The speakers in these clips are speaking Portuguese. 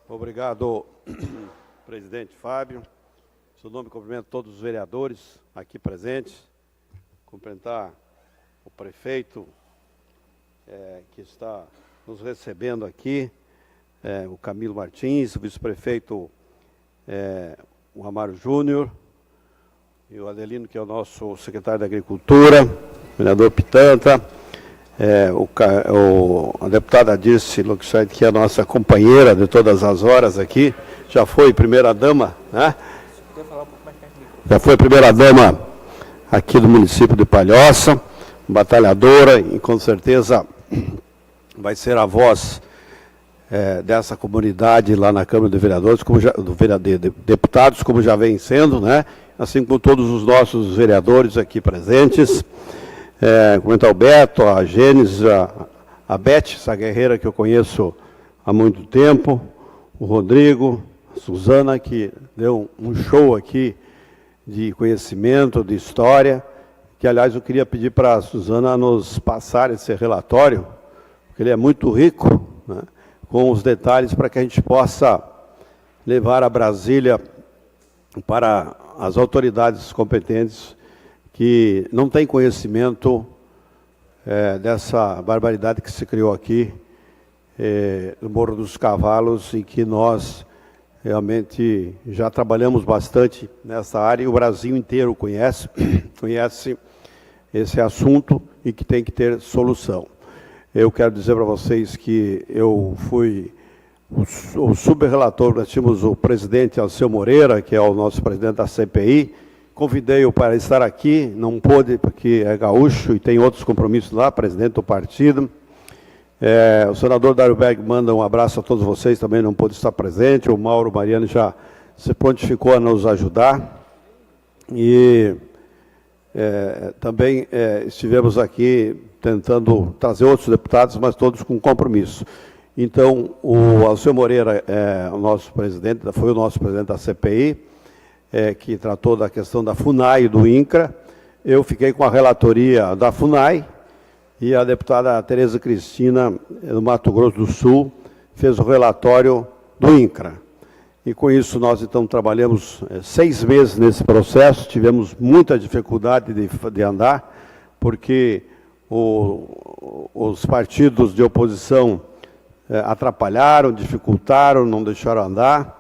Obrigado, presidente Fábio. Em seu nome, cumprimento todos os vereadores aqui presentes. Cumprimentar o prefeito que está nos recebendo aqui, o Camilo Martins, o vice-prefeito o Amaro Júnior, e o Adelino, que é o nosso secretário da Agricultura, o vereador Pitanta, a deputada Dirce Luxaide, que é a nossa companheira de todas as horas aqui, já foi primeira-dama, né? Já foi primeira-dama aqui do município de Palhoça, batalhadora, e com certeza vai ser a voz dessa comunidade lá na Câmara de Vereadores, de deputados, como já vem sendo, né? Assim como todos os nossos vereadores aqui presentes. Comentar o Beto, a Gênesis, a Beth, essa guerreira que eu conheço há muito tempo, o Rodrigo, a Suzana, que deu um show aqui de conhecimento, de história, que, aliás, eu queria pedir para a Suzana nos passar esse relatório, porque ele é muito rico, né, com os detalhes para que a gente possa levar a Brasília para as autoridades competentes que não têm conhecimento dessa barbaridade que se criou aqui no Morro dos Cavalos, e que nós realmente já trabalhamos bastante nessa área, e o Brasil inteiro conhece esse assunto e que tem que ter solução. Eu quero dizer para vocês que eu fui o subrelator, nós tínhamos o presidente Alceu Moreira, que é o nosso presidente da CPI, convidei-o para estar aqui, não pôde porque é gaúcho e tem outros compromissos lá, presidente do partido. O senador Dário Berg manda um abraço a todos vocês, também não pôde estar presente, o Mauro Mariano já se prontificou a nos ajudar. E também estivemos aqui tentando trazer outros deputados, mas todos com compromisso. Então, o Alceu Moreira o nosso presidente, foi o nosso presidente da CPI, que tratou da questão da FUNAI e do INCRA. Eu fiquei com a relatoria da FUNAI, e a deputada Tereza Cristina, do Mato Grosso do Sul, fez o relatório do INCRA. E com isso nós, então, trabalhamos 6 meses nesse processo, tivemos muita dificuldade de andar, porque os partidos de oposição atrapalharam, dificultaram, não deixaram andar,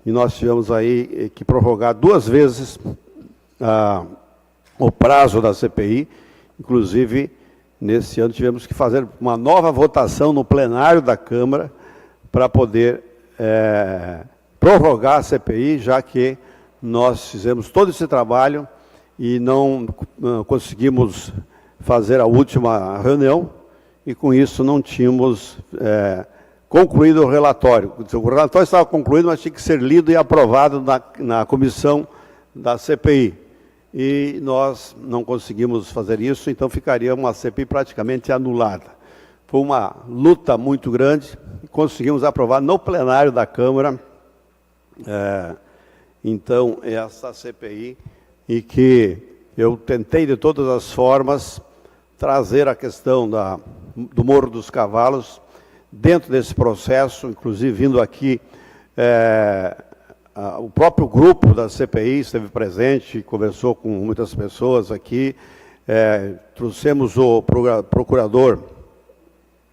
e nós tivemos aí que prorrogar 2 vezes o prazo da CPI. Inclusive, nesse ano tivemos que fazer uma nova votação no plenário da Câmara para poder prorrogar a CPI, já que nós fizemos todo esse trabalho e não conseguimos fazer a última reunião, e com isso não tínhamos concluído o relatório. O relatório estava concluído, mas tinha que ser lido e aprovado na comissão da CPI. E nós não conseguimos fazer isso, então ficaria uma CPI praticamente anulada. Foi uma luta muito grande, conseguimos aprovar no plenário da Câmara, então, essa CPI, e que eu tentei de todas as formas trazer a questão do Morro dos Cavalos dentro desse processo, inclusive vindo aqui, o próprio grupo da CPI esteve presente, conversou com muitas pessoas aqui, trouxemos o procurador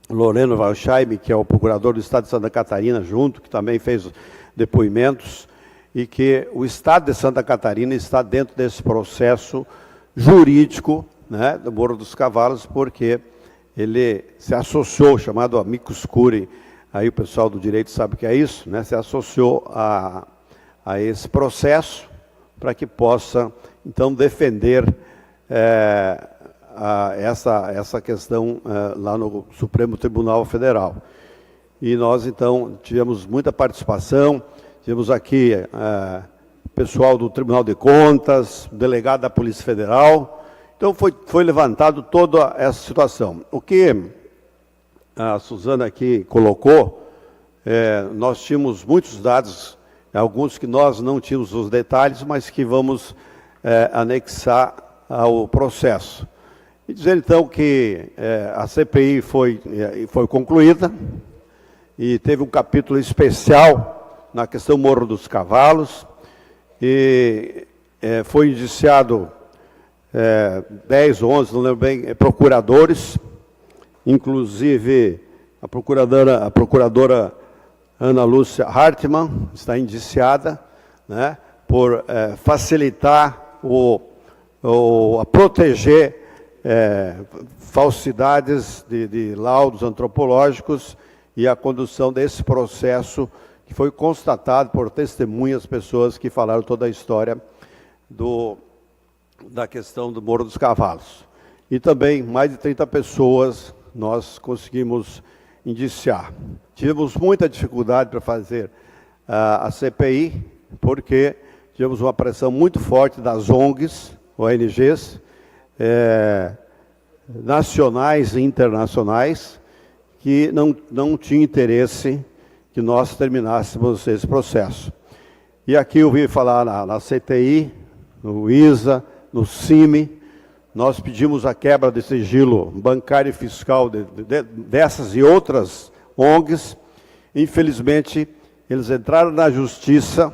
Loreno Walsheim, que é o procurador do Estado de Santa Catarina, junto, que também fez depoimentos, e que o Estado de Santa Catarina está dentro desse processo jurídico, né, do Morro dos Cavalos, porque ele se associou, chamado amicus curiae, aí o pessoal do direito sabe o que é isso, né, se associou a esse processo para que possa, então, defender essa questão lá no Supremo Tribunal Federal. E nós, então, tivemos muita participação, tivemos aqui pessoal do Tribunal de Contas, delegado da Polícia Federal. Então, foi levantado toda essa situação. O que a Suzana aqui colocou, nós tínhamos muitos dados, alguns que nós não tínhamos os detalhes, mas que vamos anexar ao processo. E dizer, então, que a CPI foi concluída, e teve um capítulo especial na questão Morro dos Cavalos, e foi indiciado 10 ou 11, não lembro bem, procuradores, inclusive a procuradora Ana Lúcia Hartmann está indiciada, né, por facilitar a proteger falsidades de laudos antropológicos e a condução desse processo que foi constatado por testemunhas, pessoas que falaram toda a história da questão do Morro dos Cavalos. E também mais de 30 pessoas nós conseguimos indiciar. Tivemos muita dificuldade para fazer a CPI, porque tivemos uma pressão muito forte das ONGs, ONGs, nacionais e internacionais, que não tinham interesse que nós terminássemos esse processo. E aqui eu ouvi falar na CTI, no ISA, no CIMI, nós pedimos a quebra de sigilo bancário e fiscal dessas e outras ONGs. Infelizmente, eles entraram na Justiça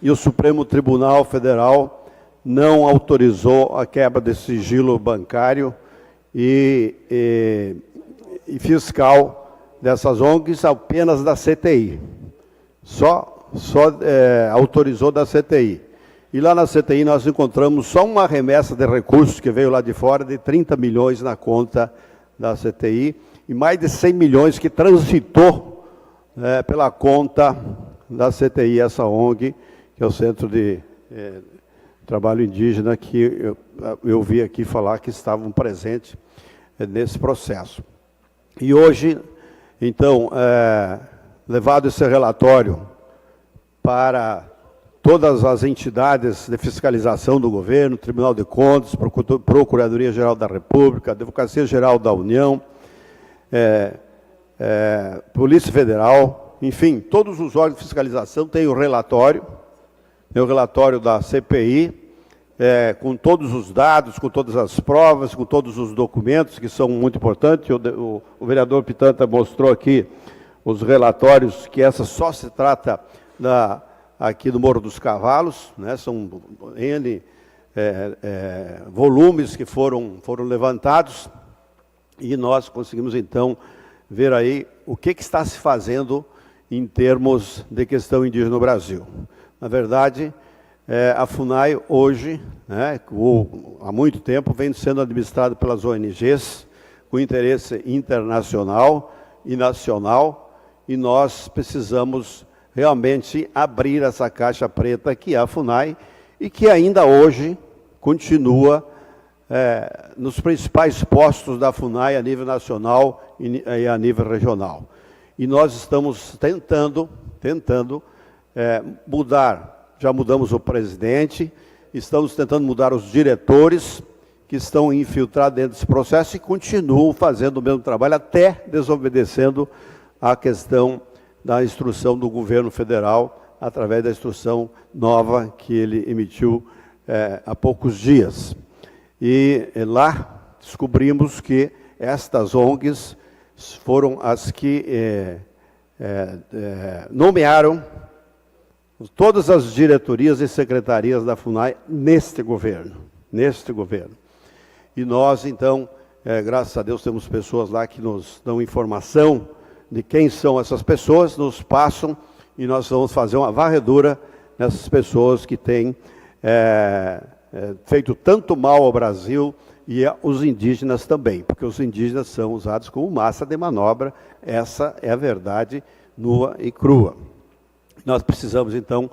e o Supremo Tribunal Federal não autorizou a quebra de sigilo bancário e fiscal dessas ONGs, apenas da CTI. Só autorizou da CTI. E lá na CTI nós encontramos só uma remessa de recursos que veio lá de fora, de 30 milhões na conta da CTI, e mais de 100 milhões que transitou pela conta da CTI, essa ONG, que é o Centro de Trabalho Indígena, que eu vi aqui falar que estavam presentes nesse processo. E hoje, então, levado esse relatório para todas as entidades de fiscalização do governo, Tribunal de Contas, Procuradoria-Geral da República, Advocacia-Geral da União, Polícia Federal, enfim, todos os órgãos de fiscalização têm o relatório da CPI, com todos os dados, com todas as provas, com todos os documentos, que são muito importantes. O vereador Pitanta mostrou aqui os relatórios, que essa só se trata aqui do Morro dos Cavalos, né? São N volumes que foram levantados, e nós conseguimos, então, ver aí o que está se fazendo em termos de questão indígena no Brasil. Na verdade, a FUNAI hoje, né, há muito tempo, vem sendo administrada pelas ONGs, com interesse internacional e nacional, e nós precisamos realmente abrir essa caixa preta que é a FUNAI, e que ainda hoje continua nos principais postos da FUNAI a nível nacional e a nível regional. E nós estamos tentando mudar, já mudamos o presidente, estamos tentando mudar os diretores que estão infiltrados dentro desse processo e continuam fazendo o mesmo trabalho, até desobedecendo a questão da instrução do governo federal, através da instrução nova que ele emitiu há poucos dias. E lá descobrimos que estas ONGs foram as que nomearam todas as diretorias e secretarias da FUNAI neste governo. E nós, então, graças a Deus, temos pessoas lá que nos dão informação de quem são essas pessoas, nos passam, e nós vamos fazer uma varredura nessas pessoas que têm feito tanto mal ao Brasil e aos indígenas também, porque os indígenas são usados como massa de manobra, essa é a verdade nua e crua. Nós precisamos, então,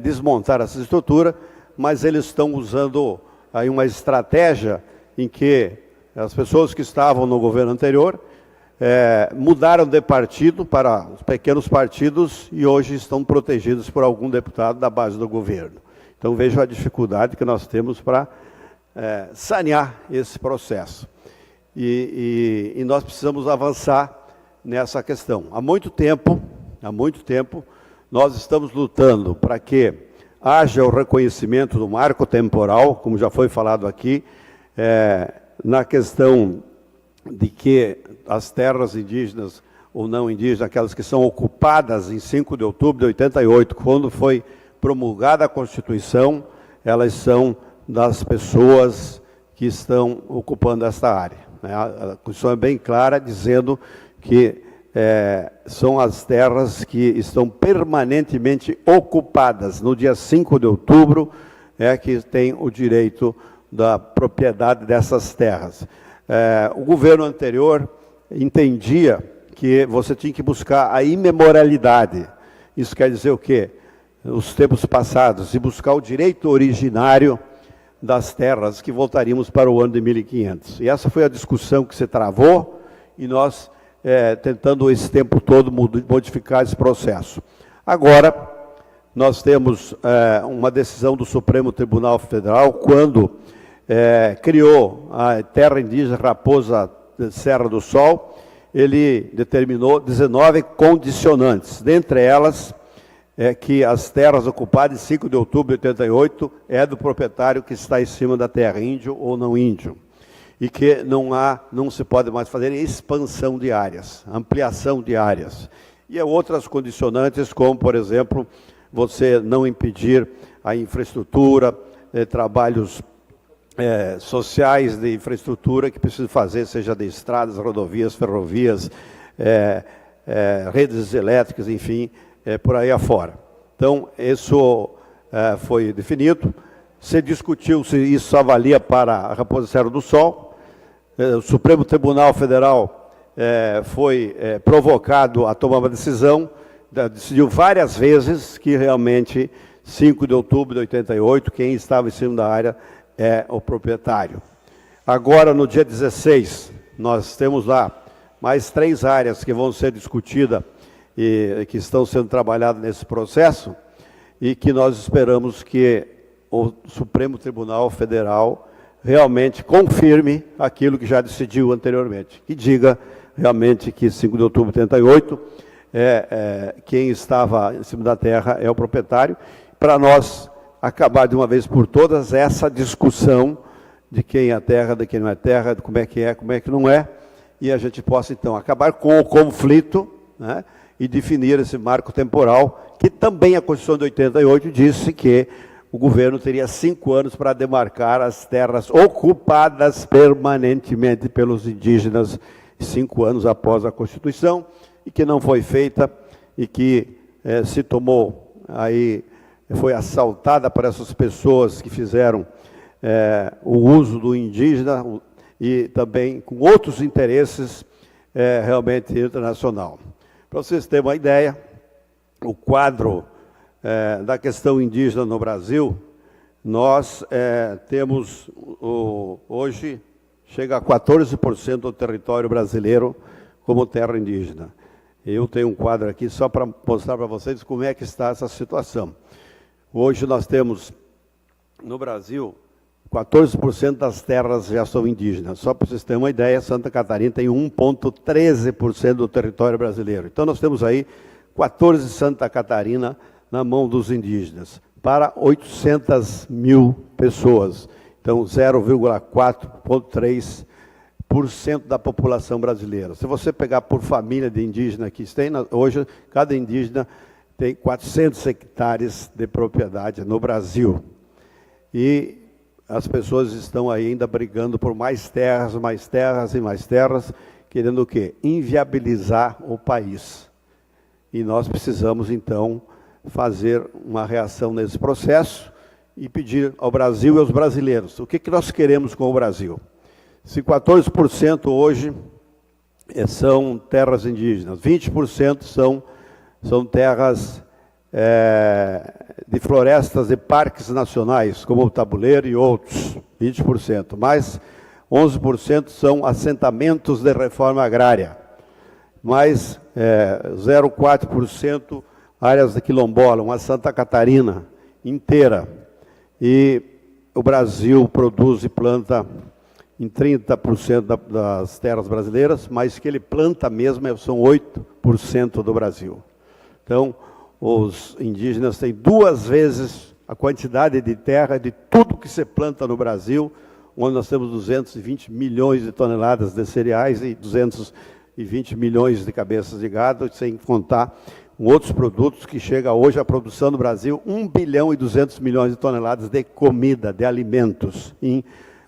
desmontar essa estrutura, mas eles estão usando aí uma estratégia em que as pessoas que estavam no governo anterior mudaram de partido para os pequenos partidos e hoje estão protegidos por algum deputado da base do governo. Então, vejo a dificuldade que nós temos para sanear esse processo. E nós precisamos avançar nessa questão. Há muito tempo, nós estamos lutando para que haja o reconhecimento do marco temporal, como já foi falado aqui, na questão de que as terras indígenas ou não indígenas, aquelas que são ocupadas em 5 de outubro de 88, quando foi promulgada a Constituição, elas são das pessoas que estão ocupando esta área. A Constituição é bem clara, dizendo que são as terras que estão permanentemente ocupadas. No dia 5 de outubro é que tem o direito da propriedade dessas terras. O governo anterior entendia que você tinha que buscar a imemorialidade. Isso quer dizer o quê? Os tempos passados, e buscar o direito originário das terras, que voltaríamos para o ano de 1500. E essa foi a discussão que se travou, e nós tentando esse tempo todo modificar esse processo. Agora, nós temos uma decisão do Supremo Tribunal Federal, quando criou a terra indígena Raposa Serra do Sol. Ele determinou 19 condicionantes, dentre elas que as terras ocupadas em 5 de outubro de 88 é do proprietário que está em cima da terra, índio ou não índio, e que não se pode mais fazer expansão de áreas, ampliação de áreas. E outras condicionantes, como, por exemplo, você não impedir a infraestrutura, trabalhos sociais de infraestrutura que precisa fazer, seja de estradas, rodovias, ferrovias, redes elétricas, enfim, por aí afora. Então, isso foi definido. Se discutiu se isso só valia para a Raposa Serra do Sol. O Supremo Tribunal Federal foi provocado a tomar uma decisão, decidiu várias vezes que realmente 5 de outubro de 88, quem estava em cima da área é o proprietário. Agora, no dia 16, nós temos lá mais 3 áreas que vão ser discutidas e que estão sendo trabalhadas nesse processo, e que nós esperamos que o Supremo Tribunal Federal realmente confirme aquilo que já decidiu anteriormente, que diga realmente que 5 de outubro de 88, quem estava em cima da terra é o proprietário, para nós acabar de uma vez por todas essa discussão de quem é terra, de quem não é terra, de como é que não é, e a gente possa, então, acabar com o conflito, né, e definir esse marco temporal, que também a Constituição de 88 disse que o governo teria 5 anos para demarcar as terras ocupadas permanentemente pelos indígenas, 5 anos após a Constituição, e que não foi feita, e que se tomou aí, foi assaltada por essas pessoas que fizeram o uso do indígena e também com outros interesses realmente internacional. Para vocês terem uma ideia, o quadro da questão indígena no Brasil, nós temos hoje, chega a 14% do território brasileiro como terra indígena. Eu tenho um quadro aqui só para mostrar para vocês como é que está essa situação. Hoje nós temos, no Brasil, 14% das terras já são indígenas. Só para vocês terem uma ideia, Santa Catarina tem 1,13% do território brasileiro. Então nós temos aí 14 Santa Catarina na mão dos indígenas, para 800 mil pessoas. Então 0,4,3% da população brasileira. Se você pegar por família de indígena que tem, hoje cada indígena tem 400 hectares de propriedade no Brasil. E as pessoas estão ainda brigando por mais terras e mais terras, querendo o quê? Inviabilizar o país. E nós precisamos, então, fazer uma reação nesse processo e pedir ao Brasil e aos brasileiros. O que nós queremos com o Brasil? Se 14% hoje são terras indígenas, 20% são terras de florestas e parques nacionais, como o Tabuleiro e outros, 20%. Mais 11% são assentamentos de reforma agrária. Mais 0,4% áreas de quilombola, uma Santa Catarina inteira. E o Brasil produz e planta em 30% das terras brasileiras, mas que ele planta mesmo são 8% do Brasil. Então, os indígenas têm 2 vezes a quantidade de terra de tudo que se planta no Brasil, onde nós temos 220 milhões de toneladas de cereais e 200 220 milhões de cabeças de gado, sem contar outros produtos que chega hoje à produção no Brasil 1 bilhão e 200 milhões de toneladas de comida, de alimentos, em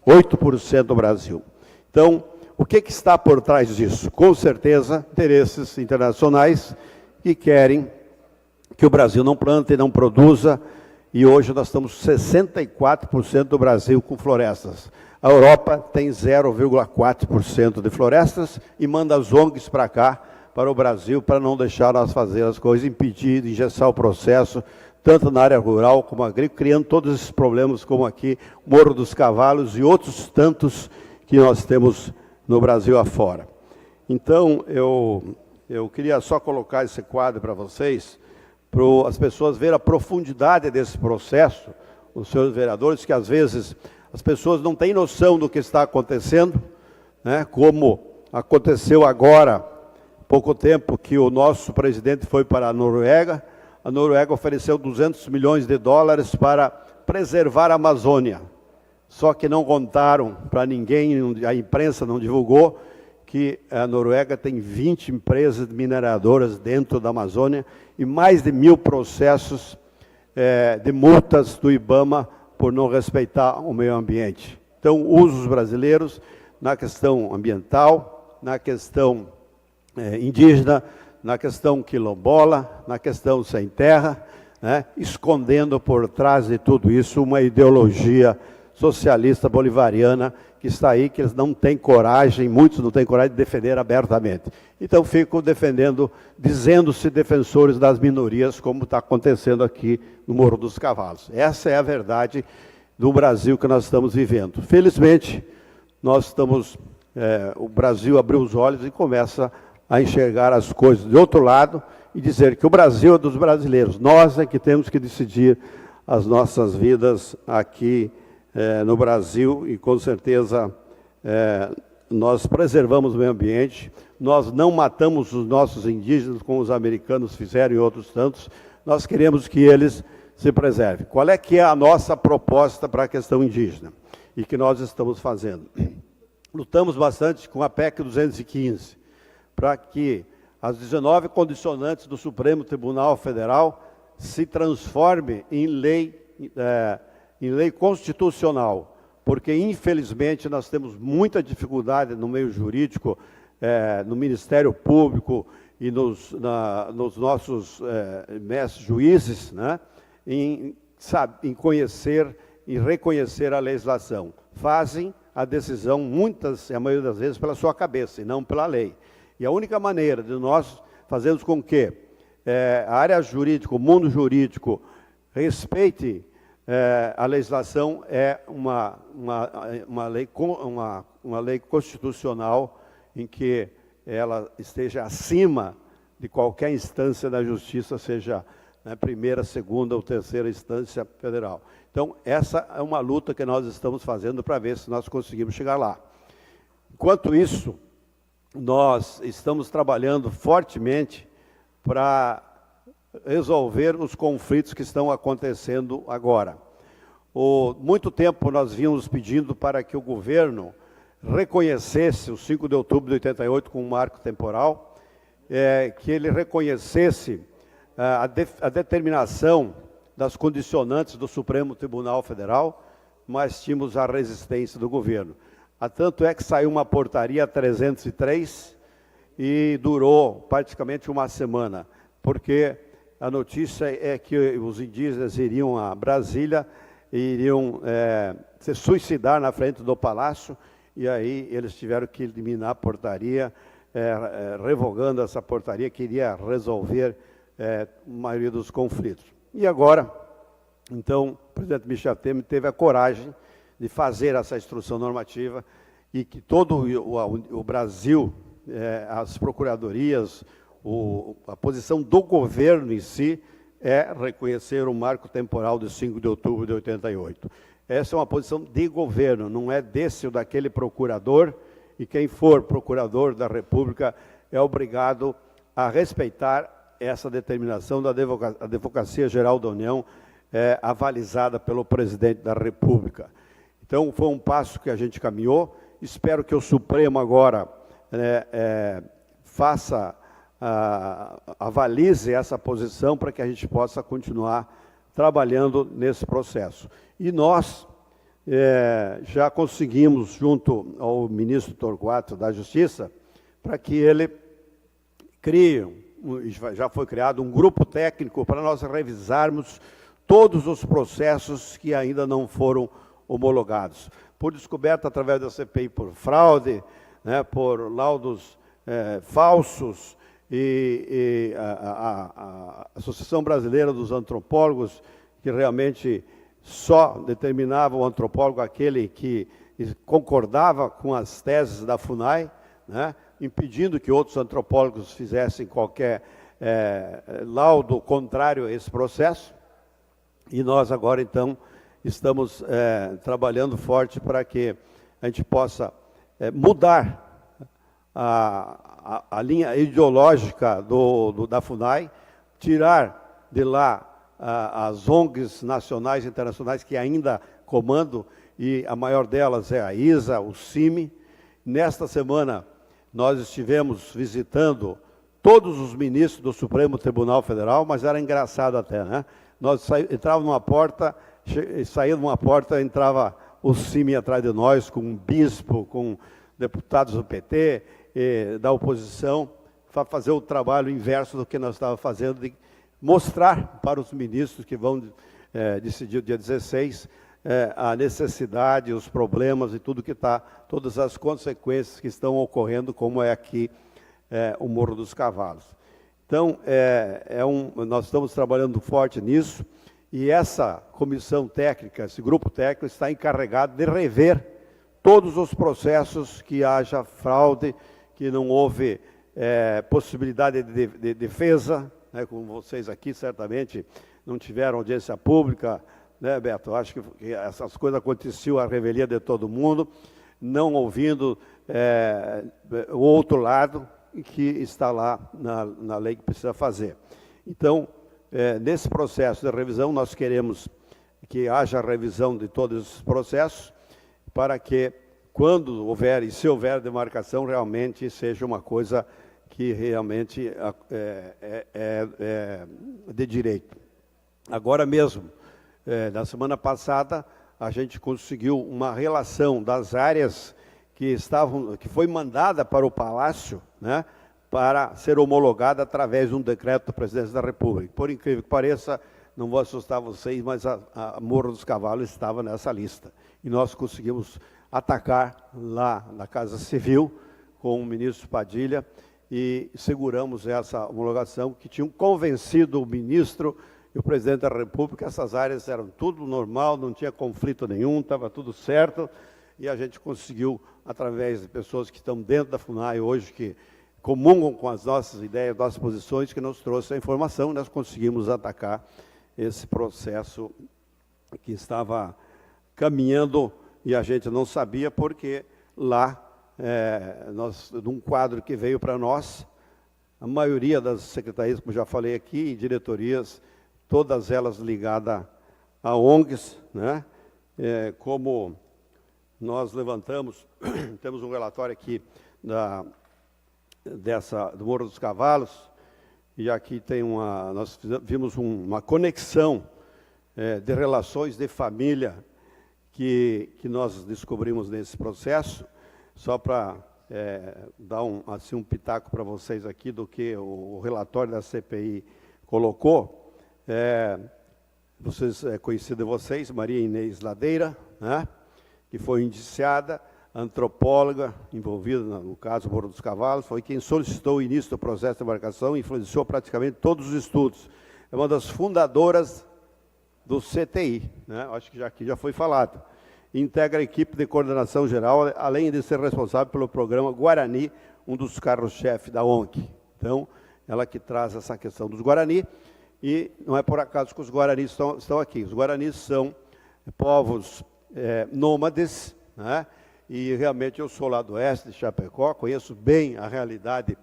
8% do Brasil. Então, o que está por trás disso? Com certeza, interesses internacionais que querem que o Brasil não plante e não produza, e hoje nós estamos 64% do Brasil com florestas. A Europa tem 0,4% de florestas e manda as ONGs para cá, para o Brasil, para não deixar nós fazer as coisas, impedir, engessar o processo, tanto na área rural como agrícola, criando todos esses problemas, como aqui, Morro dos Cavalos e outros tantos que nós temos no Brasil afora. Então, eu queria só colocar esse quadro para vocês, para as pessoas verem a profundidade desse processo, os senhores vereadores, que às vezes as pessoas não têm noção do que está acontecendo, né, como aconteceu agora, pouco tempo, que o nosso presidente foi para a Noruega ofereceu 200 milhões de dólares para preservar a Amazônia. Só que não contaram para ninguém, a imprensa não divulgou, que a Noruega tem 20 empresas mineradoras dentro da Amazônia e mais de 1000 processos de multas do IBAMA por não respeitar o meio ambiente. Então, usos brasileiros na questão ambiental, na questão indígena, na questão quilombola, na questão sem terra, né, escondendo por trás de tudo isso uma ideologia socialista bolivariana que está aí, que eles não têm coragem, muitos não têm coragem de defender abertamente. Então ficam defendendo, dizendo-se defensores das minorias, como está acontecendo aqui no Morro dos Cavalos. Essa é a verdade do Brasil que nós estamos vivendo. Felizmente, nós estamos, o Brasil abriu os olhos e começa a enxergar as coisas de outro lado e dizer que o Brasil é dos brasileiros. Nós é que temos que decidir as nossas vidas aqui no Brasil e, com certeza, nós preservamos o meio ambiente, nós não matamos os nossos indígenas, como os americanos fizeram e outros tantos, nós queremos que eles se preservem. Qual é que é a nossa proposta para a questão indígena? E que nós estamos fazendo? Lutamos bastante com a PEC 215, para que as 19 condicionantes do Supremo Tribunal Federal se transformem em lei constitucional, porque, infelizmente, nós temos muita dificuldade no meio jurídico, no Ministério Público e nos nossos mestres juízes, né, em conhecer e reconhecer a legislação. Fazem a decisão, a maioria das vezes, pela sua cabeça, e não pela lei. E a única maneira de nós fazermos com que a área jurídica, o mundo jurídico, respeite a legislação é uma lei constitucional em que ela esteja acima de qualquer instância da justiça, seja primeira, segunda ou terceira instância federal. Então, essa é uma luta que nós estamos fazendo para ver se nós conseguimos chegar lá. Enquanto isso, nós estamos trabalhando fortemente para resolver os conflitos que estão acontecendo agora. Muito tempo nós vínhamos pedindo para que o governo reconhecesse o 5 de outubro de 88 como um marco temporal, que ele reconhecesse a determinação das condicionantes do Supremo Tribunal Federal, mas tínhamos a resistência do governo. Tanto é que saiu uma portaria 303 e durou praticamente uma semana, porque a notícia é que os indígenas iriam a Brasília e iriam se suicidar na frente do palácio, e aí eles tiveram que eliminar a portaria, revogando essa portaria que iria resolver a maioria dos conflitos. E agora, então, o presidente Michel Temer teve a coragem de fazer essa instrução normativa e que todo o Brasil, as procuradorias, a posição do governo em si é reconhecer o marco temporal de 5 de outubro de 88. Essa é uma posição de governo, não é desse ou daquele procurador, e quem for procurador da República é obrigado a respeitar essa determinação da Advocacia Geral da União, avalizada pelo presidente da República. Então, foi um passo que a gente caminhou. Espero que o Supremo agora avalize essa posição para que a gente possa continuar trabalhando nesse processo. E nós já conseguimos, junto ao ministro Torquato da Justiça, para que ele crie, já foi criado um grupo técnico para nós revisarmos todos os processos que ainda não foram homologados. Por descoberta através da CPI por fraude, né, por laudos falsos, e a Associação Brasileira dos Antropólogos, que realmente só determinava o antropólogo aquele que concordava com as teses da FUNAI, né, impedindo que outros antropólogos fizessem qualquer laudo contrário a esse processo. E nós agora, então, estamos trabalhando forte para que a gente possa mudar a linha ideológica da FUNAI, tirar de lá as ONGs nacionais e internacionais que ainda comandam, e a maior delas é a ISA, o CIMI. Nesta semana, nós estivemos visitando todos os ministros do Supremo Tribunal Federal, mas era engraçado até, né? Nós entrávamos numa porta, saía de uma porta, entrava o CIMI atrás de nós, com um bispo, com deputados do PT, da oposição, para fazer o trabalho inverso do que nós estávamos fazendo, de mostrar para os ministros que vão decidir o dia 16, a necessidade, os problemas e tudo que está, todas as consequências que estão ocorrendo, como é aqui o Morro dos Cavalos. Então, nós estamos trabalhando forte nisso, e essa comissão técnica, esse grupo técnico, está encarregado de rever todos os processos que haja fraude, que não houve possibilidade de defesa, né, como vocês aqui certamente não tiveram audiência pública, né, Beto? Acho que essas coisas aconteciam à revelia de todo mundo, não ouvindo o outro lado, que está lá na lei que precisa fazer. Então, nesse processo de revisão, nós queremos que haja revisão de todos esses processos, para que, quando houver, e se houver demarcação, realmente seja uma coisa que realmente é de direito. Agora mesmo, na semana passada, a gente conseguiu uma relação das áreas que foi mandada para o Palácio, né, para ser homologada através de um decreto da Presidência da República. Por incrível que pareça, não vou assustar vocês, mas a Morro dos Cavalos estava nessa lista. E nós conseguimos atacar lá na Casa Civil com o ministro Padilha e seguramos essa homologação, que tinham convencido o ministro e o presidente da República. Essas áreas eram tudo normal, não tinha conflito nenhum, estava tudo certo, e a gente conseguiu, através de pessoas que estão dentro da FUNAI hoje, que comungam com as nossas ideias, nossas posições, que nos trouxe a informação, e nós conseguimos atacar esse processo que estava caminhando, e a gente não sabia, porque lá, num quadro que veio para nós, a maioria das secretarias, como já falei aqui, diretorias, todas elas ligadas a ONGs, né? Como nós levantamos, temos um relatório aqui do Morro dos Cavalos, e aqui tem nós vimos uma conexão de relações de família que nós descobrimos nesse processo, só para dar um pitaco para vocês aqui do que o relatório da CPI colocou. Conhecido de vocês, Maria Inês Ladeira, né, que foi indiciada, antropóloga, envolvida no caso Morro dos Cavalos, foi quem solicitou o início do processo de embarcação e influenciou praticamente todos os estudos. É uma das fundadoras do CTI, né? Acho que aqui já foi falado. Integra a equipe de coordenação geral, além de ser responsável pelo programa Guarani, um dos carros-chefe da ONG. Então, ela que traz essa questão dos Guarani, e não é por acaso que os Guaranis estão aqui. Os Guaranis são povos nômades, né? E realmente eu sou lá do oeste de Chapecó, conheço bem a realidade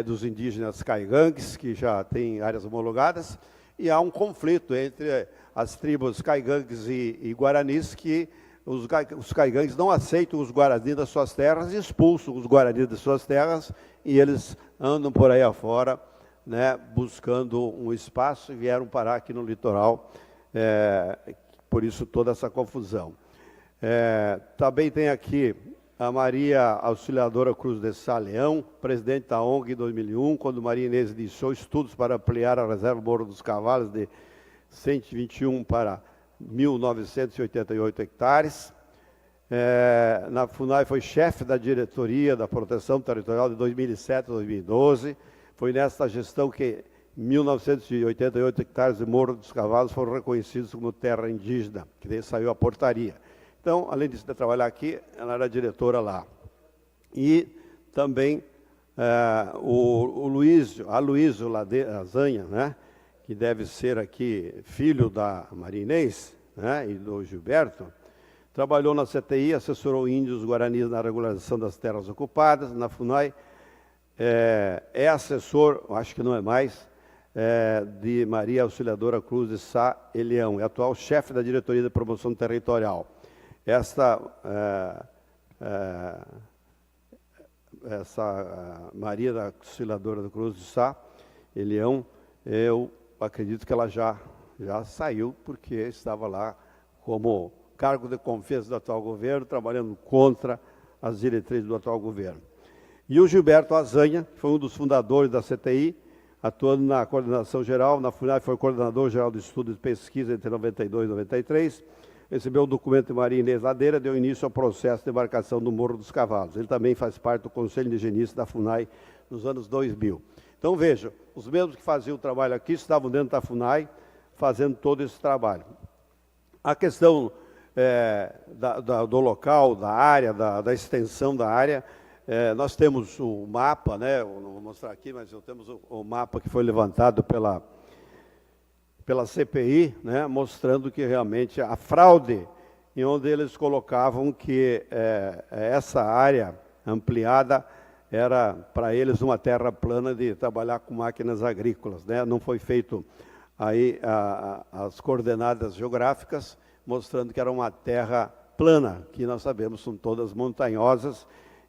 dos indígenas caigangues, que já têm áreas homologadas, e há um conflito entre as tribos caigangues e guaranis, que os caigangues não aceitam os guaranis das suas terras, expulsam os guaranis das suas terras e eles andam por aí afora, né, buscando um espaço e vieram parar aqui no litoral, por isso toda essa confusão. Também tem aqui a Maria Auxiliadora Cruz de Sá Leão, presidente da ONG em 2001, quando Maria Inês iniciou estudos para ampliar a reserva Morro dos Cavalos de 121 para 1.988 hectares. Na FUNAI foi chefe da diretoria da proteção territorial de 2007 a 2012. Foi nesta gestão que 1.988 hectares de Morro dos Cavalos foram reconhecidos como terra indígena, que daí saiu a portaria. Então, além de trabalhar aqui, ela era diretora lá. E também a Luísio Lazanha, né, que deve ser aqui filho da Maria Inês, né, e do Gilberto, trabalhou na CTI, assessorou índios guaranis na regularização das terras ocupadas, na FUNAI, assessor, acho que não é mais, de Maria Auxiliadora Cruz de Sá e Leão, é atual chefe da diretoria de promoção territorial. Essa Maria da Auxiliadora da Cruz de Sá e Leão, eu acredito que ela já saiu, porque estava lá como cargo de confiança do atual governo, trabalhando contra as diretrizes do atual governo. E o Gilberto Azanha, que foi um dos fundadores da CTI, atuando na coordenação geral, na FUNAI foi coordenador geral do estudo de pesquisa entre 92 e 93, recebeu o documento de Maria Inês Ladeira, deu início ao processo de demarcação do Morro dos Cavalos. Ele também faz parte do Conselho Indigenista da FUNAI nos anos 2000. Então, vejam, os mesmos que faziam o trabalho aqui estavam dentro da FUNAI fazendo todo esse trabalho. A questão do local, da área, da extensão da área, nós temos o mapa, né, eu não vou mostrar aqui, mas temos o mapa que foi levantado pela CPI, né, mostrando que realmente a fraude, em onde eles colocavam que essa área ampliada era para eles uma terra plana de trabalhar com máquinas agrícolas, né? Não foi feito aí as coordenadas geográficas, mostrando que era uma terra plana, que nós sabemos são todas montanhosas,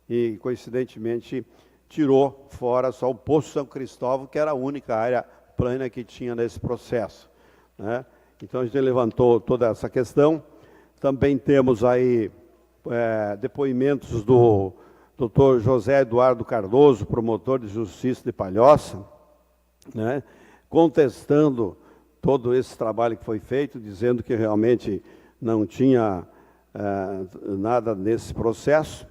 e coincidentemente tirou fora só o Poço São Cristóvão, que era a única área plana que tinha nesse processo, né? Então a gente levantou toda essa questão. Também temos aí depoimentos do Dr. José Eduardo Cardoso, promotor de justiça de Palhoça, né, contestando todo esse trabalho que foi feito, dizendo que realmente não tinha nada nesse processo,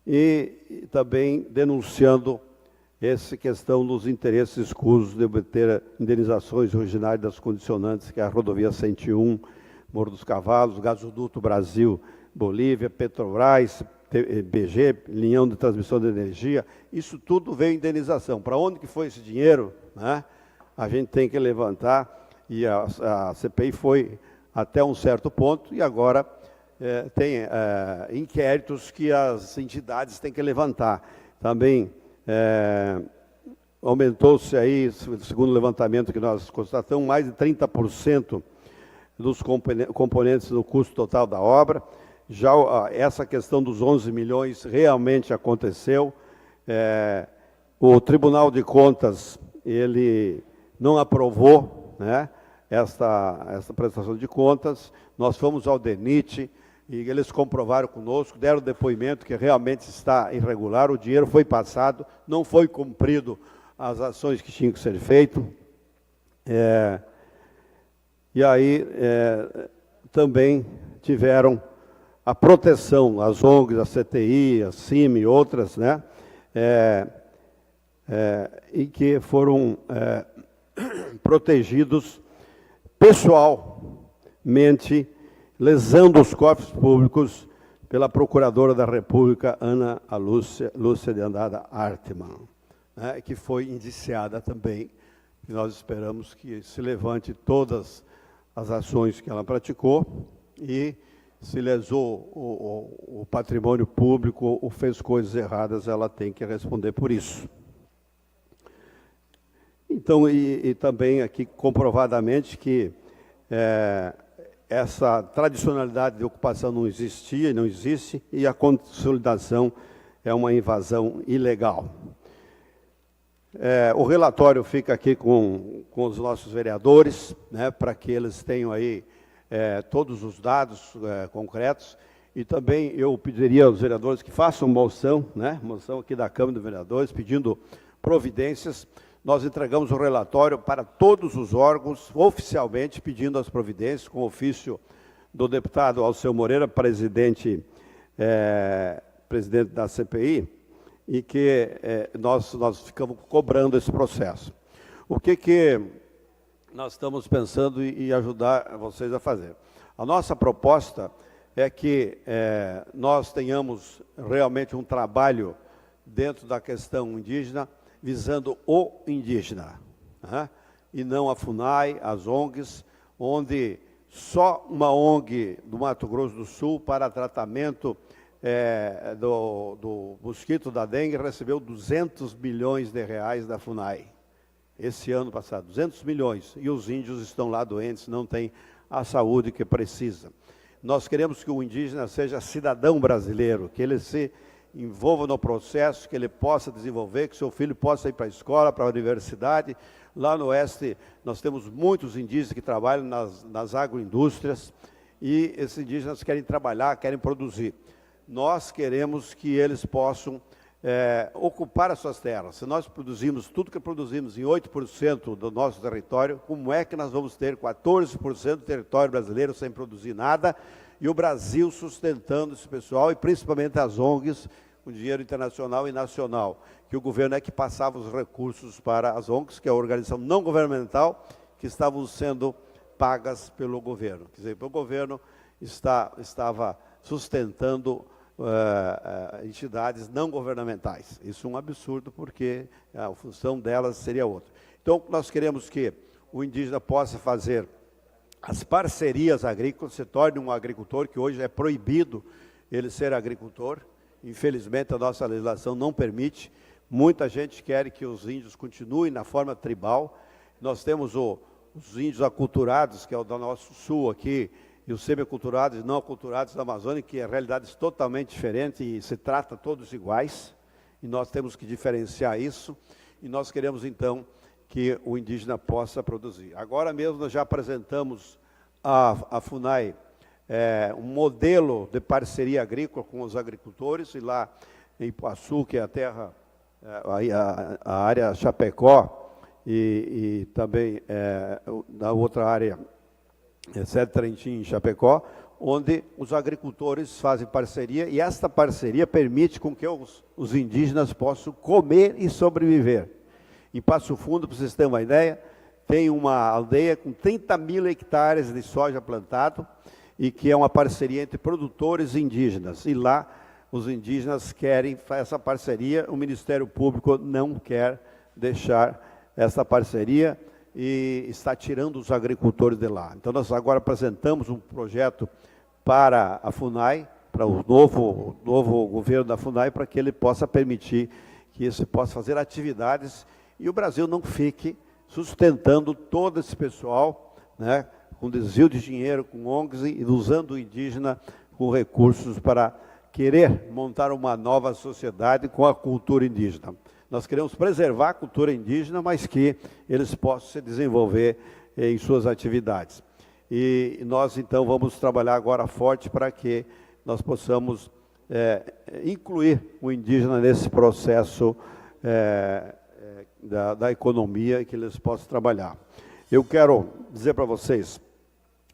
e também denunciando essa questão dos interesses escusos de obter indenizações originárias das condicionantes, que é a rodovia 101, Morro dos Cavalos, Gasoduto Brasil, Bolívia, Petrobras, BG, linhão de transmissão de energia, isso tudo veio indenização. Para onde que foi esse dinheiro, né? A gente tem que levantar, e a CPI foi até um certo ponto, e agora tem inquéritos que as entidades têm que levantar. Também aumentou-se aí, segundo o levantamento que nós constatamos, mais de 30% dos componentes do custo total da obra. Já essa questão dos 11 milhões realmente aconteceu. O Tribunal de Contas, ele não aprovou, né, essa prestação de contas. Nós fomos ao DENIT e eles comprovaram conosco, deram depoimento que realmente está irregular, o dinheiro foi passado, não foi cumprido as ações que tinham que ser feitas. E aí também tiveram a proteção, as ONGs, a CTI, a CIM e outras, né, e que foram protegidos pessoalmente, lesando os cofres públicos pela Procuradora da República, Ana Lúcia de Andrada Artmann, né, que foi indiciada também, e nós esperamos que se levante todas as ações que ela praticou, e se lesou o patrimônio público ou fez coisas erradas, ela tem que responder por isso. Então, e também aqui comprovadamente que essa tradicionalidade de ocupação não existia e não existe, e a consolidação é uma invasão ilegal. O relatório fica aqui com os nossos vereadores, né, para que eles tenham aí todos os dados concretos, e também eu pediria aos vereadores que façam moção, né, moção aqui da Câmara dos Vereadores, pedindo providências. Nós entregamos o relatório para todos os órgãos, oficialmente, pedindo as providências, com ofício do deputado Alceu Moreira, presidente da CPI, e que nós ficamos cobrando esse processo. O que nós estamos pensando em ajudar vocês a fazer? A nossa proposta é que nós tenhamos realmente um trabalho dentro da questão indígena, visando o indígena, né? E não a FUNAI, as ONGs, onde só uma ONG do Mato Grosso do Sul para tratamento do mosquito da dengue recebeu 200 milhões de reais da FUNAI, esse ano passado, 200 milhões, e os índios estão lá doentes, não têm a saúde que precisa. Nós queremos que o indígena seja cidadão brasileiro, que ele se envolva no processo, que ele possa desenvolver, que seu filho possa ir para a escola, para a universidade. Lá no oeste, nós temos muitos indígenas que trabalham nas agroindústrias, e esses indígenas querem trabalhar, querem produzir. Nós queremos que eles possam ocupar as suas terras. Se nós produzimos tudo que produzimos em 8% do nosso território, como é que nós vamos ter 14% do território brasileiro sem produzir nada, e o Brasil sustentando esse pessoal, e principalmente as ONGs, com dinheiro internacional e nacional, que o governo é que passava os recursos para as ONGs, que é a organização não governamental, que estavam sendo pagas pelo governo. Quer dizer, o governo estava sustentando entidades não governamentais. Isso é um absurdo, porque a função delas seria outra. Então, nós queremos que o indígena possa fazer as parcerias agrícolas, se torne um agricultor, que hoje é proibido ele ser agricultor. Infelizmente, a nossa legislação não permite. Muita gente quer que os índios continuem na forma tribal. Nós temos os índios aculturados, que é o do nosso sul aqui, e os semi-aculturados e não aculturados da Amazônia, que é realidades totalmente diferentes e se trata todos iguais. E nós temos que diferenciar isso. E nós queremos, então, que o indígena possa produzir. Agora mesmo nós já apresentamos à FUNAI um modelo de parceria agrícola com os agricultores, e lá em Ipuaçu, que é a terra, a área Chapecó, e também na outra área, Sede Trentim, em Chapecó, onde os agricultores fazem parceria, e esta parceria permite com que os indígenas possam comer e sobreviver. Em Passo Fundo, para vocês terem uma ideia, tem uma aldeia com 30 mil hectares de soja plantado, e que é uma parceria entre produtores e indígenas. E lá, os indígenas querem essa parceria, o Ministério Público não quer deixar essa parceria e está tirando os agricultores de lá. Então, nós agora apresentamos um projeto para a FUNAI, para o novo governo da FUNAI, para que ele possa permitir que isso possa fazer atividades e o Brasil não fique sustentando todo esse pessoal, né, com desvio de dinheiro, com ONGs, e usando o indígena com recursos para querer montar uma nova sociedade com a cultura indígena. Nós queremos preservar a cultura indígena, mas que eles possam se desenvolver em suas atividades. E nós, então, vamos trabalhar agora forte para que nós possamos incluir o indígena nesse processo da economia, e que eles possam trabalhar. Eu quero dizer para vocês,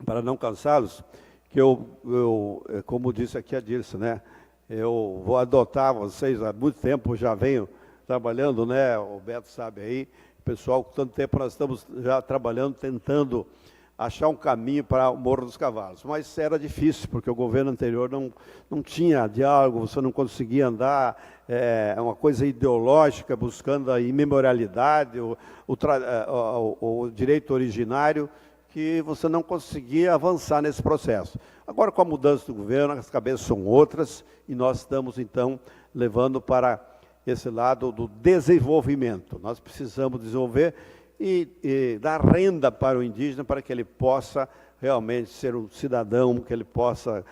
para não cansá-los, que como disse aqui a Dirce, né, eu vou adotar vocês, há muito tempo já venho trabalhando, né, o Beto sabe aí, pessoal, com tanto tempo nós estamos já trabalhando, tentando achar um caminho para o Morro dos Cavalos. Mas era difícil, porque o governo anterior não tinha diálogo, você não conseguia andar, é uma coisa ideológica, buscando a imemorialidade, o direito originário, que você não conseguia avançar nesse processo. Agora, com a mudança do governo, as cabeças são outras, e nós estamos, então, levando para esse lado do desenvolvimento. Nós precisamos desenvolver e dar renda para o indígena, para que ele possa realmente ser um cidadão, que ele possa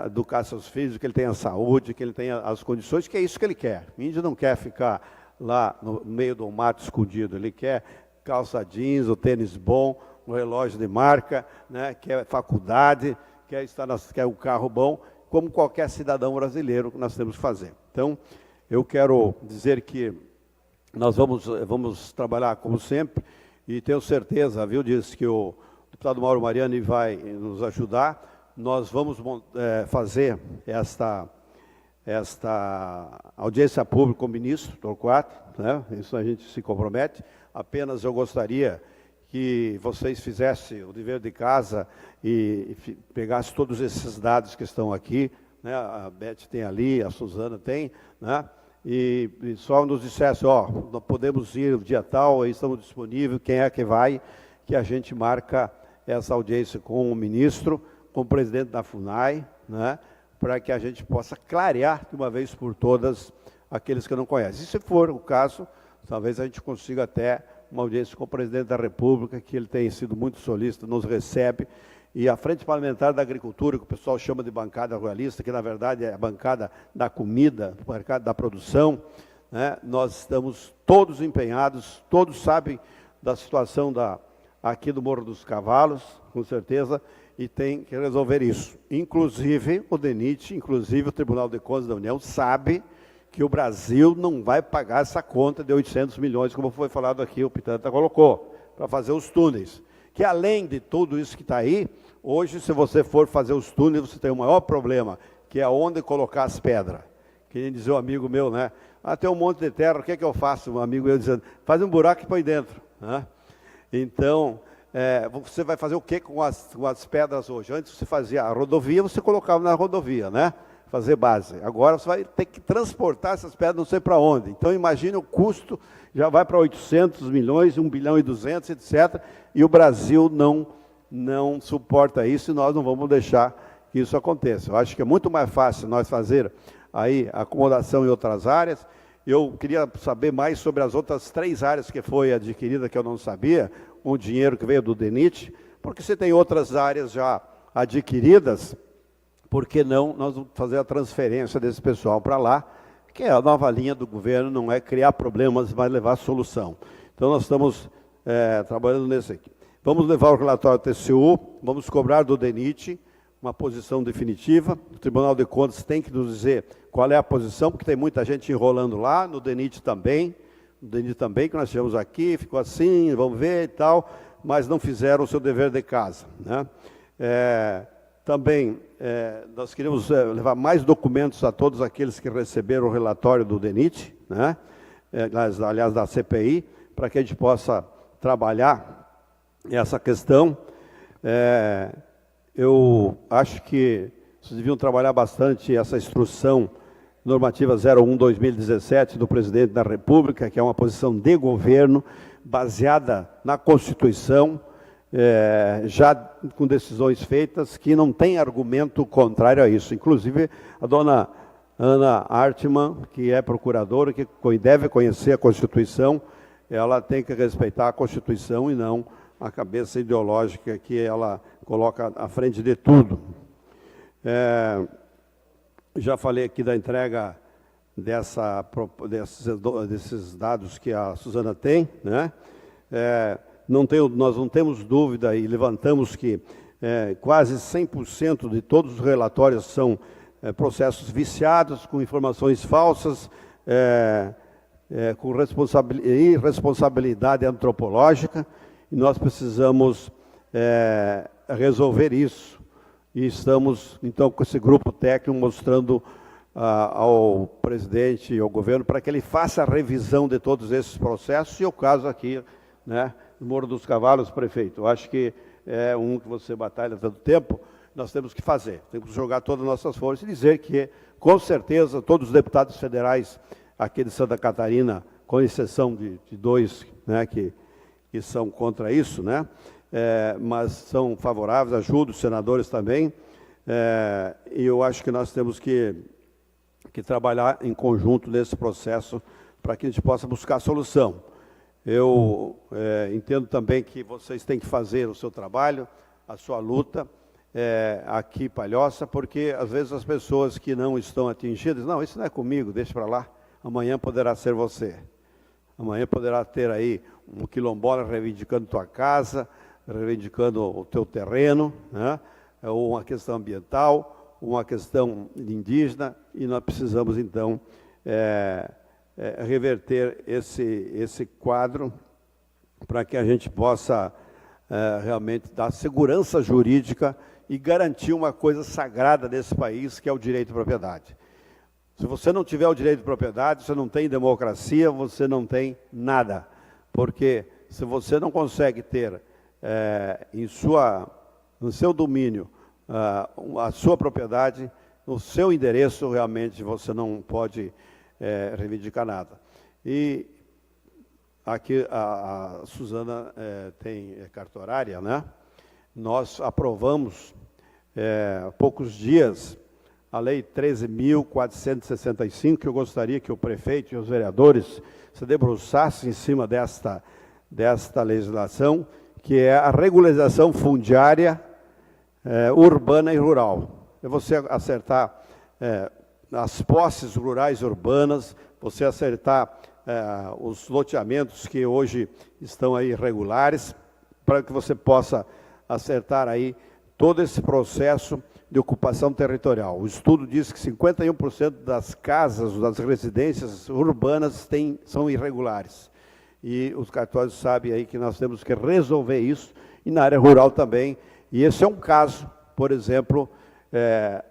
educar seus filhos, que ele tenha saúde, que ele tenha as condições, que é isso que ele quer. O índio não quer ficar lá no meio do mato escondido, ele quer calça jeans, o tênis bom, um relógio de marca, né, quer faculdade, quer um carro bom, como qualquer cidadão brasileiro que nós temos que fazer. Então, eu quero dizer que nós vamos trabalhar como sempre, e tenho certeza, viu, disse que o deputado Mauro Mariani vai nos ajudar. Nós vamos fazer esta audiência pública com o ministro Torquato, né? Isso a gente se compromete. Apenas eu gostaria que vocês fizessem o dever de casa e pegassem todos esses dados que estão aqui, né? A Beth tem ali, a Suzana tem, né? E só nos dissesse, nós podemos ir o dia tal, estamos disponíveis, quem é que vai, que a gente marca essa audiência com o ministro, com o presidente da FUNAI, né, para que a gente possa clarear de uma vez por todas aqueles que não conhecem. E se for o caso, talvez a gente consiga até uma audiência com o presidente da República, que ele tem sido muito solícito, nos recebe, e a Frente Parlamentar da Agricultura, que o pessoal chama de bancada ruralista, que na verdade é a bancada da comida, a bancada da produção, né? Nós estamos todos empenhados, todos sabem da situação aqui do Morro dos Cavalos, com certeza, e tem que resolver isso. Inclusive o DENIT, inclusive o Tribunal de Contas da União, sabe que o Brasil não vai pagar essa conta de 800 milhões, como foi falado aqui, o Pitanta colocou, para fazer os túneis. Que além de tudo isso que está aí, hoje, se você for fazer os túneis, você tem o maior problema, que é onde colocar as pedras. Que nem dizia um amigo meu, né? Tem um monte de terra, o que é que eu faço? Um amigo meu dizendo, faz um buraco e põe dentro. Né? Então, você vai fazer o que com as pedras hoje? Antes você fazia a rodovia, você colocava na rodovia, né? Fazer base. Agora você vai ter que transportar essas pedras não sei para onde. Então, imagine o custo, já vai para 800 milhões, 1 bilhão e 200, etc. E o Brasil não suporta isso e nós não vamos deixar que isso aconteça. Eu acho que é muito mais fácil nós fazer aí acomodação em outras áreas. Eu queria saber mais sobre as outras 3 áreas que foi adquirida, que eu não sabia, com o dinheiro que veio do DENIT, porque se tem outras áreas já adquiridas, por que não nós vamos fazer a transferência desse pessoal para lá, que é a nova linha do governo, não é criar problemas, mas levar solução. Então, nós estamos trabalhando nesse aqui. Vamos levar o relatório ao TCU, vamos cobrar do DENIT uma posição definitiva. O Tribunal de Contas tem que nos dizer qual é a posição, porque tem muita gente enrolando lá, no DENIT também, que nós tivemos aqui, ficou assim, vamos ver e tal, mas não fizeram o seu dever de casa, né? Também, nós queremos levar mais documentos a todos aqueles que receberam o relatório do DENIT, né? Aliás, da CPI, para que a gente possa trabalhar essa questão. Eu acho que vocês deviam trabalhar bastante essa instrução normativa 01/2017 do presidente da República, que é uma posição de governo, baseada na Constituição, já com decisões feitas, que não tem argumento contrário a isso. Inclusive, a dona Ana Artmann, que é procuradora, que deve conhecer a Constituição, ela tem que respeitar a Constituição e não a cabeça ideológica que ela coloca à frente de tudo. Já falei aqui da entrega desses dados que a Suzana tem, né? Nós não temos dúvida e levantamos que quase 100% de todos os relatórios são processos viciados, com informações falsas, com irresponsabilidade antropológica, e nós precisamos resolver isso. E estamos, então, com esse grupo técnico mostrando ao presidente e ao governo para que ele faça a revisão de todos esses processos, e o caso aqui, né, do Morro dos Cavalos, prefeito. Eu acho que é que você batalha tanto tempo, nós temos que fazer. Temos que jogar todas as nossas forças e dizer que, com certeza, todos os deputados federais aqui de Santa Catarina, com exceção de 2, né, que são contra isso, né, mas são favoráveis, ajudam os senadores também, e eu acho que nós temos que trabalhar em conjunto nesse processo para que a gente possa buscar a solução. Eu entendo também que vocês têm que fazer o seu trabalho, a sua luta aqui, Palhoça, porque às vezes as pessoas que não estão atingidas, não, isso não é comigo, deixa para lá, amanhã poderá ser você. Amanhã poderá ter aí um quilombola reivindicando tua casa, reivindicando o teu terreno, né? Ou uma questão ambiental, uma questão indígena, e nós precisamos, então, reverter esse quadro para que a gente possa realmente dar segurança jurídica e garantir uma coisa sagrada desse país, que é o direito de propriedade. Se você não tiver o direito de propriedade, você não tem democracia, você não tem nada. Porque se você não consegue ter no seu domínio a sua propriedade, no seu endereço, realmente você não pode reivindicar nada. E aqui a Suzana é cartorária, né? Nós aprovamos há poucos dias a Lei 13.465, que eu gostaria que o prefeito e os vereadores se debruçassem em cima desta legislação, que é a regularização fundiária urbana e rural. É você acertar as posses rurais e urbanas, você acertar os loteamentos que hoje estão aí irregulares, para que você possa acertar aí todo esse processo de ocupação territorial. O estudo diz que 51% das casas, das residências urbanas são irregulares. E os cartórios sabem aí que nós temos que resolver isso, e na área rural também. E esse é um caso, por exemplo,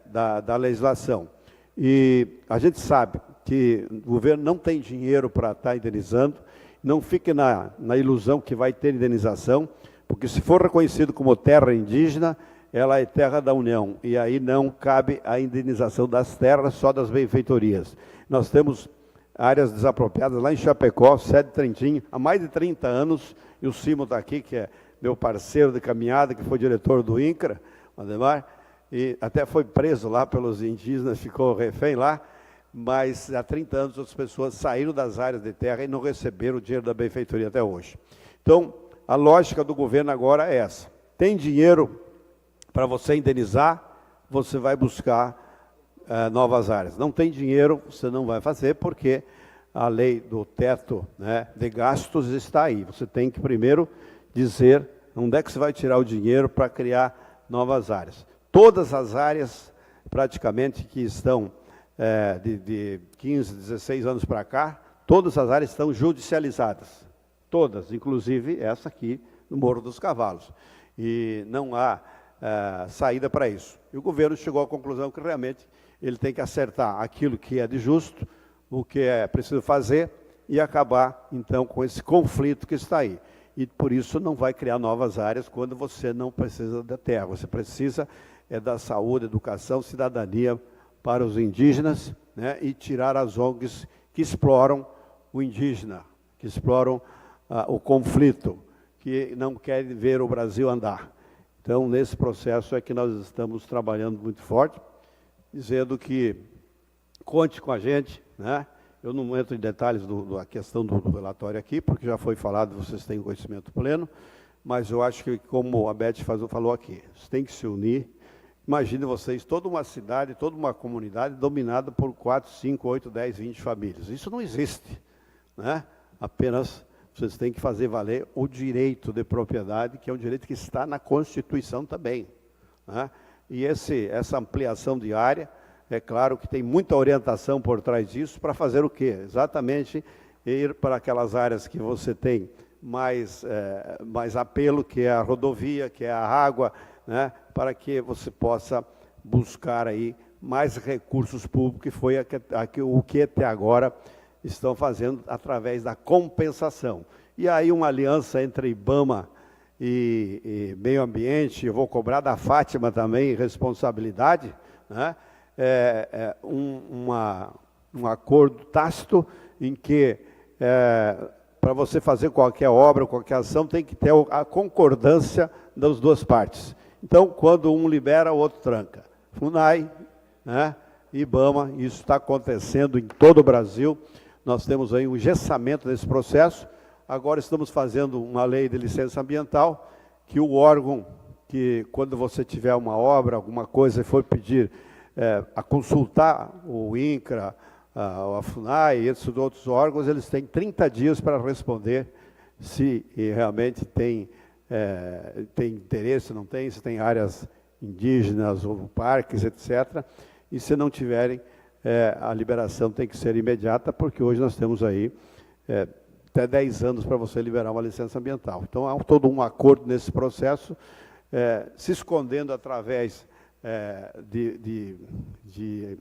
da legislação. E a gente sabe que o governo não tem dinheiro para estar indenizando, não fique na ilusão que vai ter indenização, porque se for reconhecido como terra indígena, ela é terra da União, e aí não cabe a indenização das terras, só das benfeitorias. Nós temos áreas desapropriadas lá em Chapecó, sede de Trentinho, há mais de 30 anos, e o Simo está aqui, que é meu parceiro de caminhada, que foi diretor do INCRA, Ademar, e até foi preso lá pelos indígenas, ficou refém lá, mas há 30 anos as pessoas saíram das áreas de terra e não receberam o dinheiro da benfeitoria até hoje. Então, a lógica do governo agora é essa. Tem dinheiro para você indenizar, você vai buscar novas áreas. Não tem dinheiro, você não vai fazer, porque a lei do teto, né, de gastos está aí. Você tem que primeiro dizer onde é que você vai tirar o dinheiro para criar novas áreas. Todas as áreas, praticamente, que estão de 15, 16 anos para cá, todas as áreas estão judicializadas. Todas, inclusive essa aqui, no Morro dos Cavalos. E não há saída para isso. E o governo chegou à conclusão que realmente ele tem que acertar aquilo que é de justo, o que é preciso fazer, e acabar, então, com esse conflito que está aí. E, por isso, não vai criar novas áreas quando você não precisa da terra. Você precisa da saúde, educação, cidadania para os indígenas, né, e tirar as ONGs que exploram o indígena, que exploram o conflito, que não querem ver o Brasil andar. Então, nesse processo é que nós estamos trabalhando muito forte, dizendo que conte com a gente, né? Eu não entro em detalhes da questão do relatório aqui, porque já foi falado, vocês têm conhecimento pleno, mas eu acho que, como a Beth falou aqui, vocês têm que se unir. Imagine vocês, toda uma cidade, toda uma comunidade dominada por 4, 5, 8, 10, 20 famílias. Isso não existe, né? Apenas vocês têm que fazer valer o direito de propriedade, que é um direito que está na Constituição também, né? E essa ampliação de área, é claro que tem muita orientação por trás disso, para fazer o quê? Exatamente ir para aquelas áreas que você tem mais apelo, que é a rodovia, que é a água, né? Para que você possa buscar aí mais recursos públicos, que foi o que até agora estão fazendo através da compensação. E aí uma aliança entre IBAMA e meio ambiente, eu vou cobrar da Fátima também responsabilidade, né? Um acordo tácito em que, para você fazer qualquer obra, qualquer ação, tem que ter a concordância das duas partes. Então, quando um libera, o outro tranca. FUNAI, né, IBAMA, isso está acontecendo em todo o Brasil. Nós temos aí um engessamento desse processo. Agora estamos fazendo uma lei de licença ambiental, que o órgão que quando você tiver uma obra, alguma coisa, e for pedir a consultar o INCRA, a FUNAI e esses outros órgãos, eles têm 30 dias para responder se realmente tem interesse, não tem, se tem áreas indígenas ou parques, etc. E se não tiverem, a liberação tem que ser imediata, porque hoje nós temos aí até 10 anos para você liberar uma licença ambiental. Então, há todo um acordo nesse processo, se escondendo através de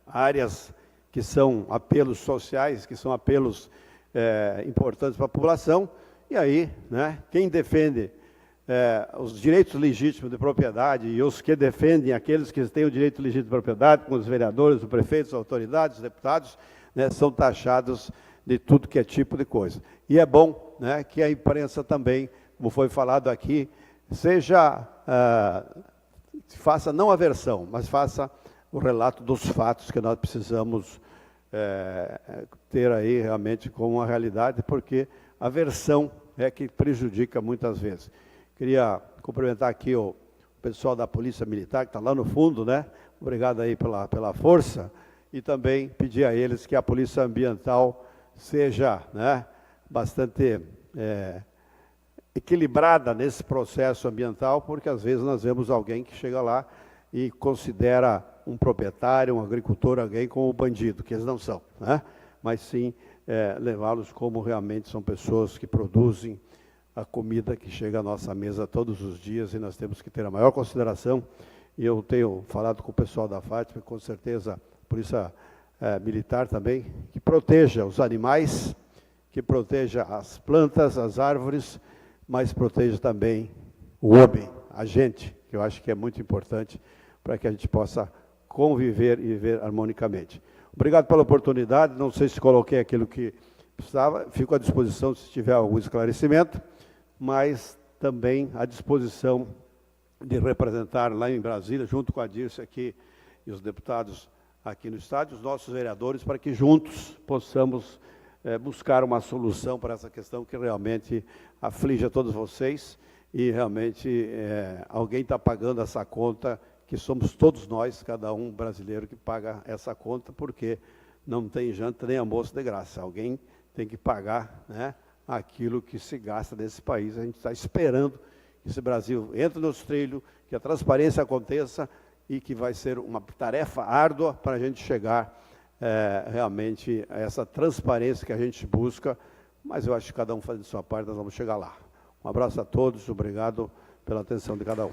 áreas que são apelos sociais, que são apelos importantes para a população, e aí, né, quem defende os direitos legítimos de propriedade e os que defendem aqueles que têm o direito legítimo de propriedade, como os vereadores, os prefeitos, as autoridades, os deputados, né, são taxados de tudo que é tipo de coisa. E é bom, né, que a imprensa também, como foi falado aqui, faça não a versão, mas faça o relato dos fatos que nós precisamos ter aí realmente como uma realidade, porque a versão é que prejudica muitas vezes. Queria cumprimentar aqui o pessoal da Polícia Militar, que está lá no fundo, né? Obrigado aí pela força, e também pedir a eles que a Polícia Ambiental seja, né, bastante equilibrada nesse processo ambiental, porque às vezes nós vemos alguém que chega lá e considera um proprietário, um agricultor, alguém como bandido, que eles não são, né? Mas sim levá-los como realmente são pessoas que produzem a comida que chega à nossa mesa todos os dias, e nós temos que ter a maior consideração. E eu tenho falado com o pessoal da FATF, com certeza, a Polícia Militar também, que proteja os animais, que proteja as plantas, as árvores, mas proteja também o homem, a gente, que eu acho que é muito importante para que a gente possa conviver e viver harmonicamente. Obrigado pela oportunidade, não sei se coloquei aquilo que precisava, fico à disposição se tiver algum esclarecimento, mas também à disposição de representar lá em Brasília, junto com a Dirce aqui e os deputados aqui no estádio, os nossos vereadores, para que juntos possamos buscar uma solução para essa questão que realmente aflige a todos vocês, e realmente alguém está pagando essa conta, que somos todos nós, cada um brasileiro que paga essa conta, porque não tem janta nem almoço de graça. Alguém tem que pagar, né, aquilo que se gasta nesse país. A gente está esperando que esse Brasil entre nos trilhos, que a transparência aconteça, e que vai ser uma tarefa árdua para a gente chegar realmente a essa transparência que a gente busca, mas eu acho que cada um fazendo sua parte, nós vamos chegar lá. Um abraço a todos, obrigado pela atenção de cada um.